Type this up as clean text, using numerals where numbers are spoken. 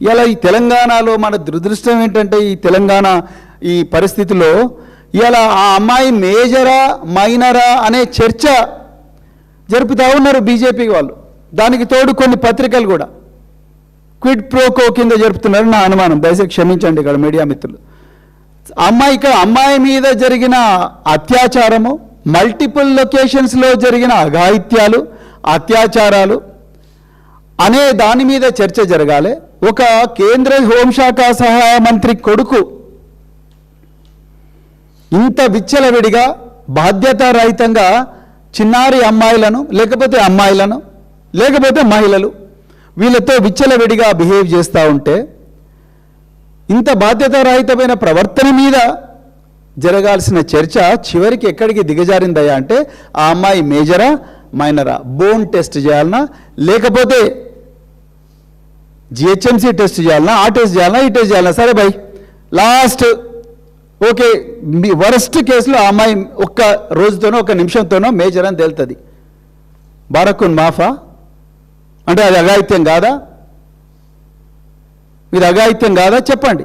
ఇలా ఈ తెలంగాణలో మన దురదృష్టం ఏంటంటే ఈ తెలంగాణ ఈ పరిస్థితిలో ఇలా ఆ అమ్మాయి మేజరా మైనరా అనే చర్చ జరుపుతూ ఉన్నారు బీజేపీ వాళ్ళు. దానికి తోడు కొన్ని పత్రికలు కూడా క్విడ్ ప్రోకో కింద జరుపుతున్నారు నా అనుమానం. దయచేసి క్షమించండి ఇక్కడ మీడియా మిత్రులు. అమ్మాయి మీద జరిగిన అత్యాచారము, మల్టిపుల్ లొకేషన్స్లో జరిగిన అఘాయిత్యాలు, అత్యాచారాలు అనే దాని మీద చర్చ జరగాలి. ఒక కేంద్ర హోంశాఖ సహాయ మంత్రి కొడుకు ఇంత విచ్చలవిడిగా బాధ్యతారహితంగా చిన్నారి అమ్మాయిలను లేకపోతే మహిళలు వీళ్ళతో విచ్చలవిడిగా బిహేవ్ చేస్తూ ఉంటే ఇంత బాధ్యతారహితమైన ప్రవర్తన మీద జరగాల్సిన చర్చ చివరికి ఎక్కడికి దిగజారిందయ్యా అంటే ఆ అమ్మాయి మేజరా మైనరా, బోన్ టెస్ట్ చేయాలన్నా లేకపోతే జిహెచ్ఎంసీ టెస్ట్ చేయాలన్నా, ఆ టెస్ట్ చేయాలన్నా, ఈ టెస్ట్ చేయాలన్నా, సరే by last okay me worst కేసులో ఆ అమ్మాయి ఒక్క రోజుతోనో ఒక నిమిషంతోనో మేజర్ అని తేలుతుంది. బారకున్ మాఫా అంటే అది అఘాయిత్యం కాదా? ఇది అఘాయిత్యం కాదా చెప్పండి.